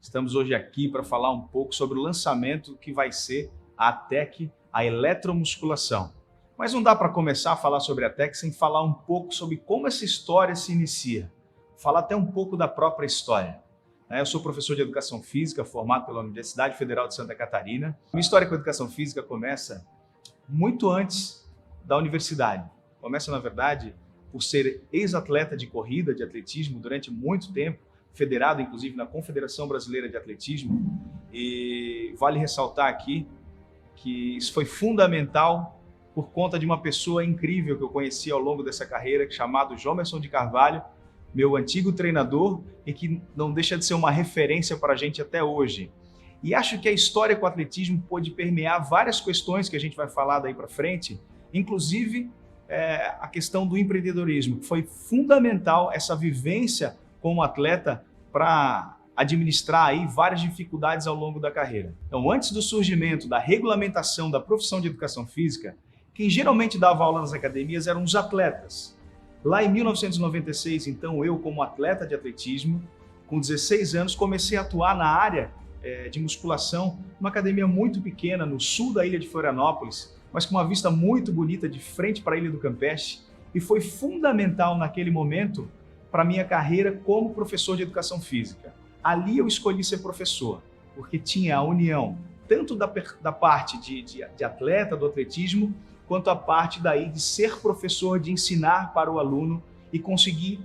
Estamos hoje aqui para falar um pouco sobre o lançamento que vai ser a ATEC, a eletromusculação. Mas não dá para começar a falar sobre a ATEC sem falar um pouco sobre como essa história se inicia. Falar até um pouco da própria história. Eu sou professor de Educação Física, formado pela Universidade Federal de Santa Catarina. Minha história com a Educação Física começa muito antes da universidade. Começa, na verdade, por ser ex-atleta de corrida, de atletismo, durante muito tempo, federado, inclusive, na Confederação Brasileira de Atletismo. E vale ressaltar aqui que isso foi fundamental por conta de uma pessoa incrível que eu conheci ao longo dessa carreira, chamado Jomerson de Carvalho, meu antigo treinador e que não deixa de ser uma referência para a gente até hoje. E acho que a história com o atletismo pode permear várias questões que a gente vai falar daí para frente, inclusive a questão do empreendedorismo. Foi fundamental essa vivência como atleta para administrar aí várias dificuldades ao longo da carreira. Então, antes do surgimento da regulamentação da profissão de educação física, quem geralmente dava aula nas academias eram os atletas. Lá em 1996, então, eu como atleta de atletismo, com 16 anos, comecei a atuar na área de musculação, numa academia muito pequena no sul da ilha de Florianópolis, mas com uma vista muito bonita de frente para a Ilha do Campeche, e foi fundamental naquele momento para a minha carreira como professor de educação física. Ali eu escolhi ser professor, porque tinha a união tanto da parte de atleta, do atletismo, quanto a parte daí de ser professor, de ensinar para o aluno, e conseguir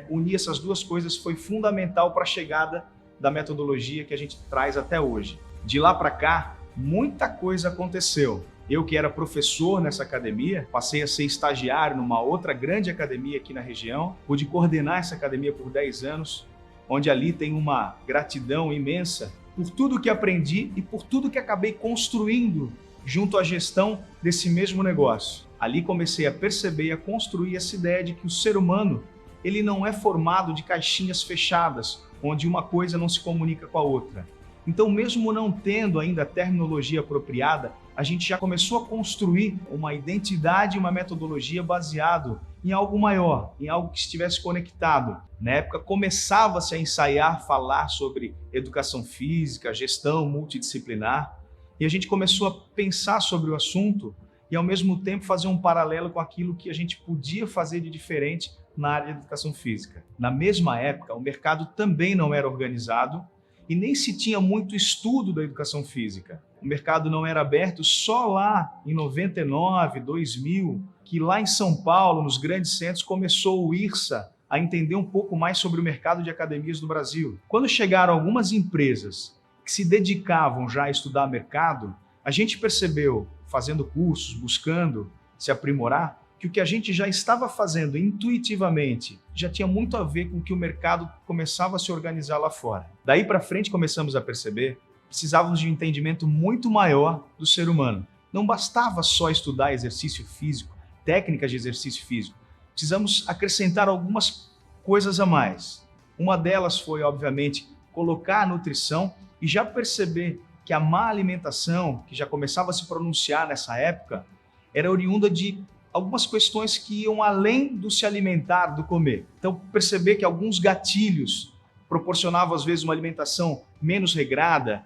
unir essas duas coisas foi fundamental para a chegada da metodologia que a gente traz até hoje. De lá para cá, muita coisa aconteceu. Eu que era professor nessa academia, passei a ser estagiário numa outra grande academia aqui na região, pude coordenar essa academia por 10 anos, onde ali tem uma gratidão imensa por tudo que aprendi e por tudo que acabei construindo junto à gestão desse mesmo negócio. Ali comecei a perceber e a construir essa ideia de que o ser humano ele não é formado de caixinhas fechadas, onde uma coisa não se comunica com a outra. Então, mesmo não tendo ainda a terminologia apropriada, a gente já começou a construir uma identidade e uma metodologia baseado em algo maior, em algo que estivesse conectado. Na época, começava-se a ensaiar, falar sobre educação física, gestão multidisciplinar, e a gente começou a pensar sobre o assunto e, ao mesmo tempo, fazer um paralelo com aquilo que a gente podia fazer de diferente na área de educação física. Na mesma época, o mercado também não era organizado e nem se tinha muito estudo da educação física. O mercado não era aberto só lá em 99, 2000, que lá em São Paulo, nos grandes centros, começou o IRSA a entender um pouco mais sobre o mercado de academias no Brasil. Quando chegaram algumas empresas que se dedicavam já a estudar mercado, a gente percebeu, fazendo cursos, buscando se aprimorar, que o que a gente já estava fazendo intuitivamente já tinha muito a ver com o que o mercado começava a se organizar lá fora. Daí para frente começamos a perceber que precisávamos de um entendimento muito maior do ser humano. Não bastava só estudar exercício físico, técnicas de exercício físico. Precisamos acrescentar algumas coisas a mais. Uma delas foi, obviamente, colocar a nutrição e já perceber que a má alimentação, que já começava a se pronunciar nessa época, era oriunda de algumas questões que iam além do se alimentar, do comer. Então, perceber que alguns gatilhos proporcionavam, às vezes, uma alimentação menos regrada,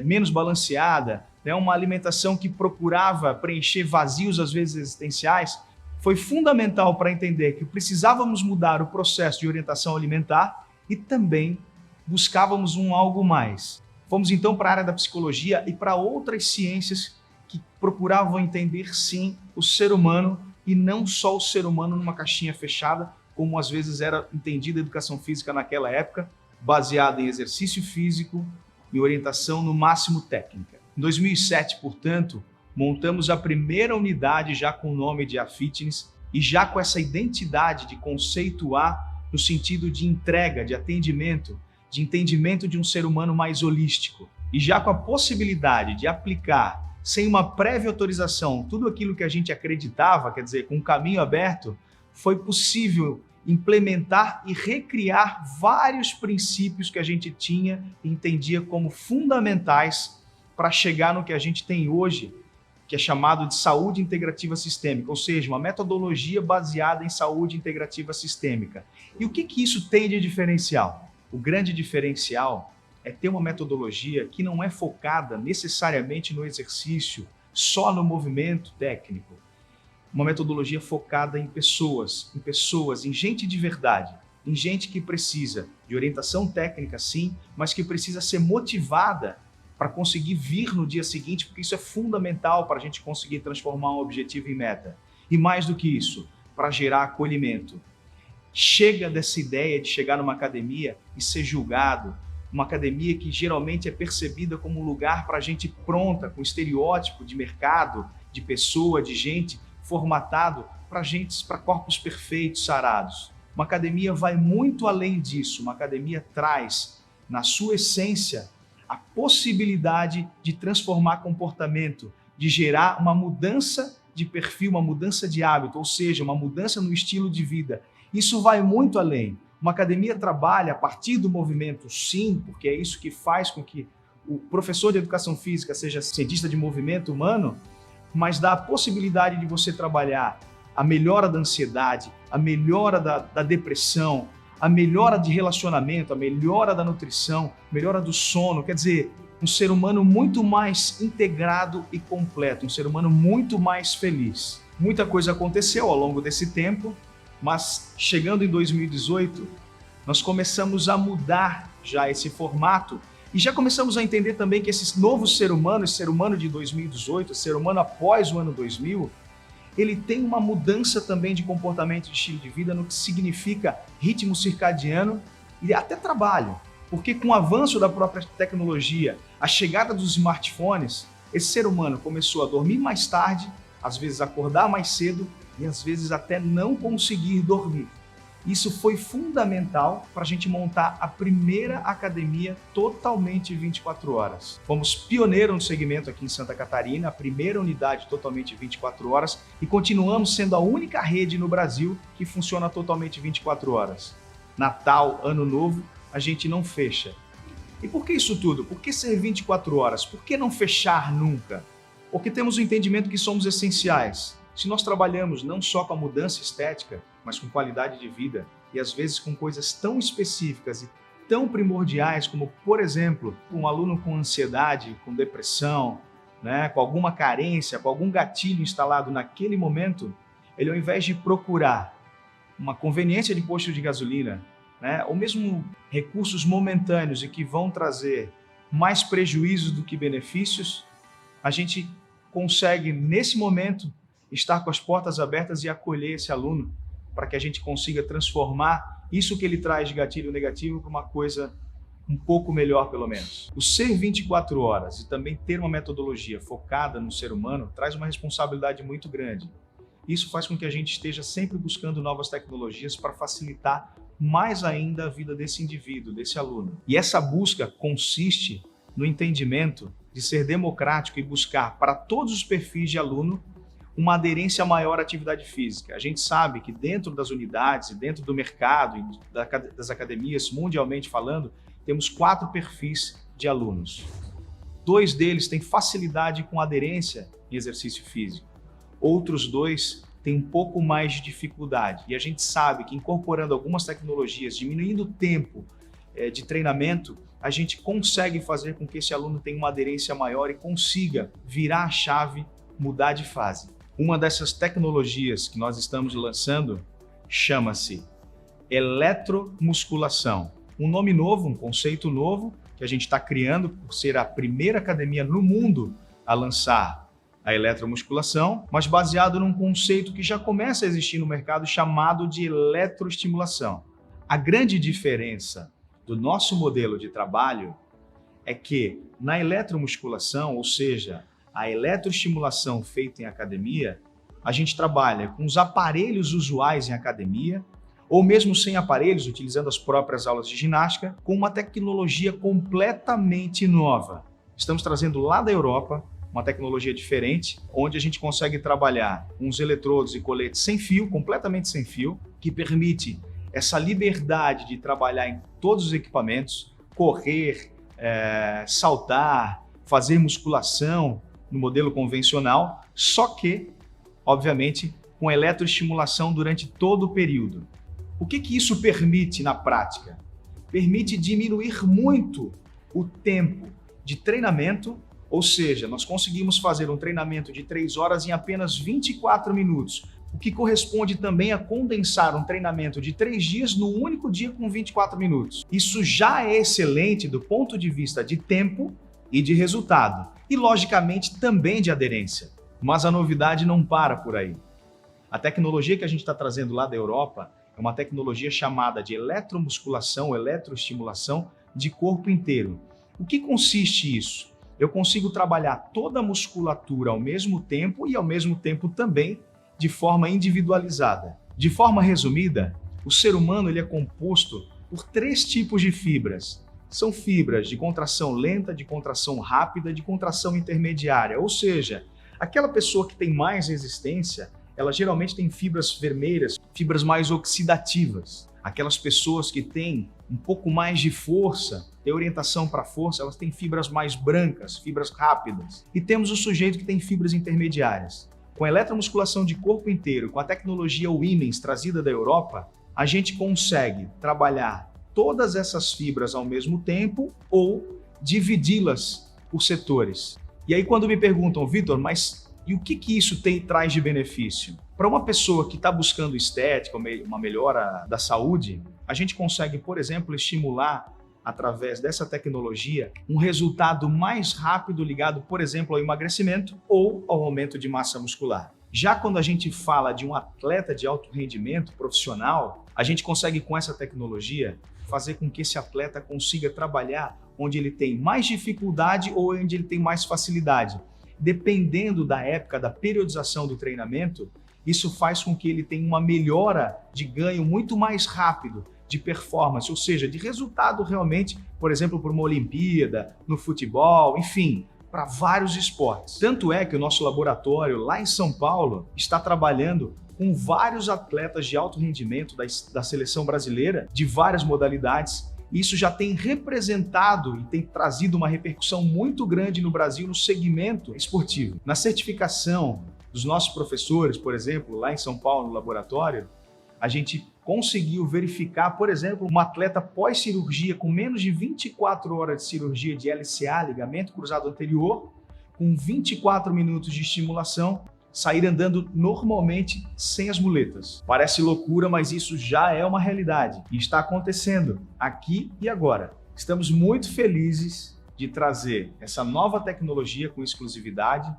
menos balanceada, uma alimentação que procurava preencher vazios, às vezes, existenciais, foi fundamental para entender que precisávamos mudar o processo de orientação alimentar e também buscávamos algo mais. Fomos, então, para a área da psicologia e para outras ciências que procuravam entender, sim, o ser humano e não só o ser humano numa caixinha fechada, como às vezes era entendida a educação física naquela época, baseada em exercício físico e orientação no máximo técnica. Em 2007, portanto, montamos a primeira unidade já com o nome de A-Fitness e já com essa identidade de conceito A no sentido de entrega, de atendimento, de entendimento de um ser humano mais holístico. E já com a possibilidade de aplicar sem uma prévia autorização, tudo aquilo que a gente acreditava, quer dizer, com um caminho aberto, foi possível implementar e recriar vários princípios que a gente tinha e entendia como fundamentais para chegar no que a gente tem hoje, que é chamado de saúde integrativa sistêmica, ou seja, uma metodologia baseada em saúde integrativa sistêmica. E o que isso tem de diferencial? O grande diferencial é ter uma metodologia que não é focada necessariamente no exercício, só no movimento técnico. Uma metodologia focada em pessoas, em gente de verdade, em gente que precisa de orientação técnica, sim, mas que precisa ser motivada para conseguir vir no dia seguinte, porque isso é fundamental para a gente conseguir transformar um objetivo em meta. E mais do que isso, para gerar acolhimento. Chega dessa ideia de chegar numa academia e ser julgado, uma academia que geralmente é percebida como um lugar para gente pronta, com estereótipo de mercado, de pessoa, de gente, formatado para corpos perfeitos, sarados. Uma academia vai muito além disso, uma academia traz, na sua essência, a possibilidade de transformar comportamento, de gerar uma mudança de perfil, uma mudança de hábito, ou seja, uma mudança no estilo de vida. Isso vai muito além. Uma academia trabalha a partir do movimento, sim, porque é isso que faz com que o professor de educação física seja cientista de movimento humano, mas dá a possibilidade de você trabalhar a melhora da ansiedade, a melhora da depressão, a melhora de relacionamento, a melhora da nutrição, a melhora do sono. Quer dizer, um ser humano muito mais integrado e completo, um ser humano muito mais feliz. Muita coisa aconteceu ao longo desse tempo, mas chegando em 2018, nós começamos a mudar já esse formato e já começamos a entender também que esse novo ser humano, esse ser humano de 2018, esse ser humano após o ano 2000, ele tem uma mudança também de comportamento, de estilo de vida, no que significa ritmo circadiano e até trabalho. Porque com o avanço da própria tecnologia, a chegada dos smartphones, esse ser humano começou a dormir mais tarde, às vezes acordar mais cedo e às vezes até não conseguir dormir. Isso foi fundamental para a gente montar a primeira academia totalmente 24 horas. Fomos pioneiros no segmento aqui em Santa Catarina, a primeira unidade totalmente 24 horas e continuamos sendo a única rede no Brasil que funciona totalmente 24 horas. Natal, Ano Novo, a gente não fecha. E por que isso tudo? Por que ser 24 horas? Por que não fechar nunca? Porque temos o entendimento que somos essenciais. Se nós trabalhamos não só com a mudança estética, mas com qualidade de vida e às vezes com coisas tão específicas e tão primordiais como, por exemplo, um aluno com ansiedade, com depressão, com alguma carência, com algum gatilho instalado naquele momento, ele ao invés de procurar uma conveniência de posto de gasolina, ou mesmo recursos momentâneos e que vão trazer mais prejuízos do que benefícios, a gente consegue, nesse momento, estar com as portas abertas e acolher esse aluno para que a gente consiga transformar isso que ele traz de gatilho negativo para uma coisa um pouco melhor, pelo menos. O ser 24 horas e também ter uma metodologia focada no ser humano traz uma responsabilidade muito grande. Isso faz com que a gente esteja sempre buscando novas tecnologias para facilitar mais ainda a vida desse indivíduo, desse aluno. E essa busca consiste no entendimento de ser democrático e buscar para todos os perfis de aluno uma aderência maior à atividade física. A gente sabe que dentro das unidades e dentro do mercado e das academias, mundialmente falando, temos 4 perfis de alunos. 2 deles têm facilidade com aderência em exercício físico. Outros 2 têm um pouco mais de dificuldade. E a gente sabe que incorporando algumas tecnologias, diminuindo o tempo de treinamento, a gente consegue fazer com que esse aluno tenha uma aderência maior e consiga virar a chave, mudar de fase. Uma dessas tecnologias que nós estamos lançando chama-se eletromusculação. Um nome novo, um conceito novo que a gente está criando por ser a primeira academia no mundo a lançar a eletromusculação, mas baseado num conceito que já começa a existir no mercado chamado de eletroestimulação. A grande diferença do nosso modelo de trabalho é que na eletromusculação, ou seja, a eletroestimulação feita em academia, a gente trabalha com os aparelhos usuais em academia, ou mesmo sem aparelhos, utilizando as próprias aulas de ginástica, com uma tecnologia completamente nova. Estamos trazendo lá da Europa uma tecnologia diferente, onde a gente consegue trabalhar com os eletrodos e coletes sem fio, completamente sem fio, que permite essa liberdade de trabalhar em todos os equipamentos, correr, saltar, fazer musculação no modelo convencional, só que, obviamente, com eletroestimulação durante todo o período. O que isso permite na prática? Permite diminuir muito o tempo de treinamento, ou seja, nós conseguimos fazer um treinamento de 3 horas em apenas 24 minutos, o que corresponde também a condensar um treinamento de 3 dias no único dia com 24 minutos. Isso já é excelente do ponto de vista de tempo e de resultado, e logicamente também de aderência. Mas a novidade não para por aí. A tecnologia que a gente está trazendo lá da Europa é uma tecnologia chamada de eletromusculação, eletroestimulação de corpo inteiro. O que consiste isso? Eu consigo trabalhar toda a musculatura ao mesmo tempo e ao mesmo tempo também de forma individualizada. De forma resumida, o ser humano ele é composto por 3 tipos de fibras. São fibras de contração lenta, de contração rápida, de contração intermediária. Ou seja, aquela pessoa que tem mais resistência, ela geralmente tem fibras vermelhas, fibras mais oxidativas. Aquelas pessoas que têm um pouco mais de força, têm orientação para força, elas têm fibras mais brancas, fibras rápidas. E temos o sujeito que tem fibras intermediárias. Com a eletromusculação de corpo inteiro, com a tecnologia Wimens trazida da Europa, a gente consegue trabalhar todas essas fibras ao mesmo tempo ou dividi-las por setores. E aí quando me perguntam, Vitor, mas e o que isso traz de benefício? Para uma pessoa que está buscando estética, uma melhora da saúde, a gente consegue, por exemplo, estimular, através dessa tecnologia, um resultado mais rápido ligado, por exemplo, ao emagrecimento ou ao aumento de massa muscular. Já quando a gente fala de um atleta de alto rendimento profissional, a gente consegue, com essa tecnologia, fazer com que esse atleta consiga trabalhar onde ele tem mais dificuldade ou onde ele tem mais facilidade. Dependendo da época, da periodização do treinamento, isso faz com que ele tenha uma melhora de ganho muito mais rápido, de performance, ou seja, de resultado realmente, por exemplo, para uma Olimpíada, no futebol, enfim, para vários esportes. Tanto é que o nosso laboratório lá em São Paulo está trabalhando com vários atletas de alto rendimento da seleção brasileira, de várias modalidades. Isso já tem representado e tem trazido uma repercussão muito grande no Brasil no segmento esportivo. Na certificação dos nossos professores, por exemplo, lá em São Paulo, no laboratório, a gente conseguiu verificar, por exemplo, um atleta pós-cirurgia com menos de 24 horas de cirurgia de LCA, ligamento cruzado anterior, com 24 minutos de estimulação, sair andando normalmente sem as muletas. Parece loucura, mas isso já é uma realidade e está acontecendo aqui e agora. Estamos muito felizes de trazer essa nova tecnologia com exclusividade,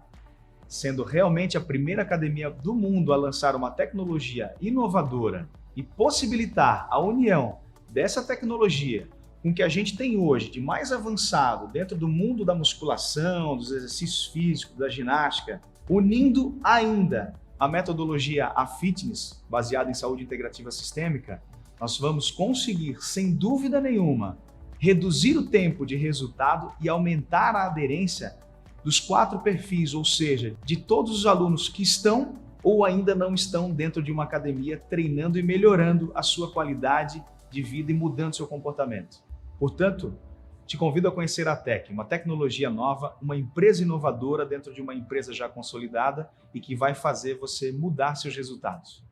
sendo realmente a primeira academia do mundo a lançar uma tecnologia inovadora e possibilitar a união dessa tecnologia com o que a gente tem hoje de mais avançado dentro do mundo da musculação, dos exercícios físicos, da ginástica, unindo ainda a metodologia a fitness, baseada em saúde integrativa sistêmica, nós vamos conseguir, sem dúvida nenhuma, reduzir o tempo de resultado e aumentar a aderência dos 4 perfis, ou seja, de todos os alunos que estão ou ainda não estão dentro de uma academia treinando e melhorando a sua qualidade de vida e mudando seu comportamento. Portanto, te convido a conhecer a Tec, uma tecnologia nova, uma empresa inovadora dentro de uma empresa já consolidada e que vai fazer você mudar seus resultados.